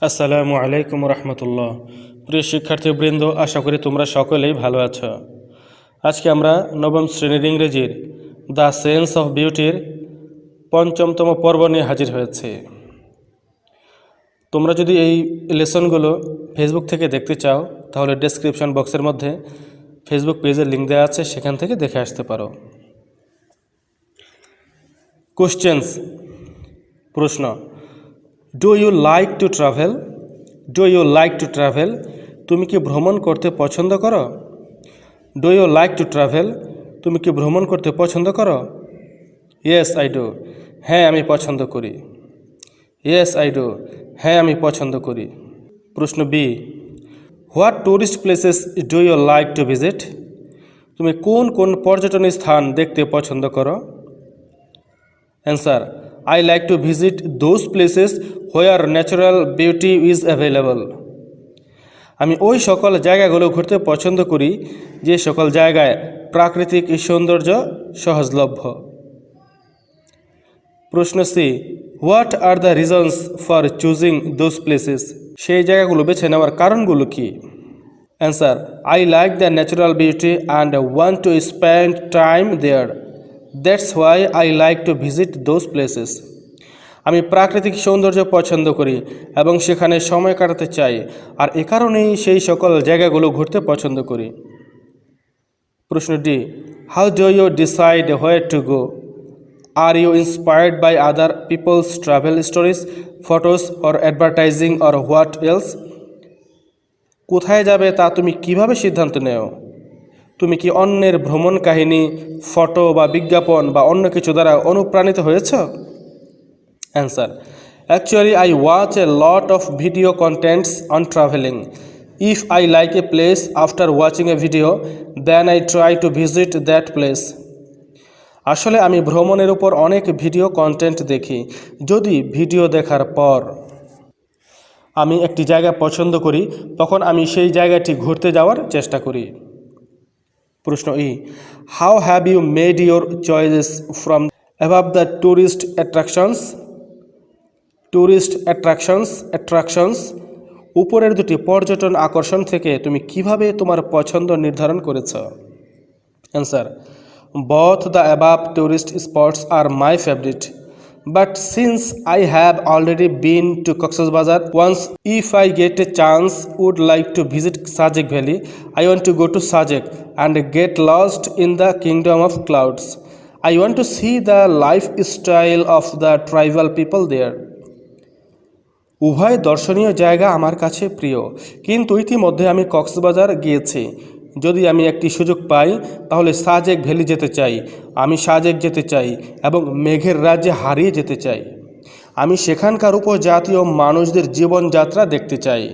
আসসালামু আলাইকুম রহমতুল্লাহ। প্রিয় শিক্ষার্থীবৃন্দ, আশা করি তোমরা সকলেই ভালো আছো। আজকে আমরা নবম শ্রেণীর ইংরেজির দ্য সেন্স অফ বিউটির ৫ম পর্ব নিয়ে হাজির হয়েছে। তোমরা যদি এই লেসনগুলো ফেসবুক থেকে দেখতে চাও তাহলে ডেসক্রিপশন বক্সের মধ্যে ফেসবুক পেজের লিঙ্ক দেওয়া আছে, সেখান থেকে দেখে আসতে পারো। কোশ্চেন্স, প্রশ্ন। Do you like to travel? Do you like to travel? তুমি কি ভ্রমণ করতে পছন্দ করো? Do you like to travel? তুমি কি ভ্রমণ করতে পছন্দ করো? Yes I do. হ্যাঁ, আমি পছন্দ করি। Yes I do. হ্যাঁ, আমি পছন্দ করি। প্রশ্ন B. What tourist places do you like to visit? তুমি কোন কোন পর্যটন স্থান দেখতে পছন্দ করো? Answer, I like to visit those places where natural beauty is available. আমি ওই সকল জায়গাগুলো ঘুরতে পছন্দ করি যে সকল জায়গায় প্রাকৃতিক সৌন্দর্য সহজলভ্য। প্রশ্ন C. What are the reasons for choosing those places? সেই জায়গাগুলো বেছে নেওয়ার কারণগুলো কি? Answer, I like the natural beauty and want to spend time there. That's why I like to visit those places. আমি প্রাকৃতিক সৌন্দর্য পছন্দ করি এবং সেখানে সময় কাটাতে চাই, আর এ কারণেই সেই সকল জায়গাগুলো ঘুরতে পছন্দ করি। প্রশ্ন D. How do you decide where to go? Are you inspired by other people's travel stories, photos or advertising or what else? কোথায় যাবে তা তুমি কিভাবে সিদ্ধান্ত নেও? তুমি কি অন্যের ভ্রমণ কাহিনী, ফটো বা বিজ্ঞাপন বা অন্য কিছু দ্বারা অনুপ্রাণিত হয়েছ? Answer, actually I watch a lot of video contents on traveling. If I like a place after watching a video, then I try to visit that place. আসলে আমি ভ্রমণের উপর অনেক ভিডিও কন্টেন্ট দেখি। যদি ভিডিও দেখার পর আমি একটি জায়গা পছন্দ করি, তখন আমি সেই জায়গাটি ঘুরতে যাওয়ার চেষ্টা করি। প্রশ্ন ই। How have you made your choices from above the tourist attractions? Tourist attractions উপরের দুটি পর্যটন আকর্ষণ থেকে তুমি কিভাবে তোমার পছন্দ নির্ধারণ করেছ? Answer, both the above tourist spots are my favorite, but since I have already been to Coxsbazar once, if I get a chance would like to visit Sajek Valley. I want to go to Sajek and get lost in the kingdom of clouds. I want to see the lifestyle of the tribal people there. উভয় দর্শনীয় জায়গা আমার কাছে প্রিয়, কিন্তু ইতিমধ্যে আমি কক্সবাজার গিয়েছি। যদি আমি একটি সুযোগ পাই তাহলে সাজেক ভ্যালি যেতে চাই। আমি সাজেক যেতে চাই এবং মেঘের রাজ্যে হারিয়ে যেতে চাই। আমি সেখানকার উপজাতীয় মানুষদের জীবনযাত্রা দেখতে চাই।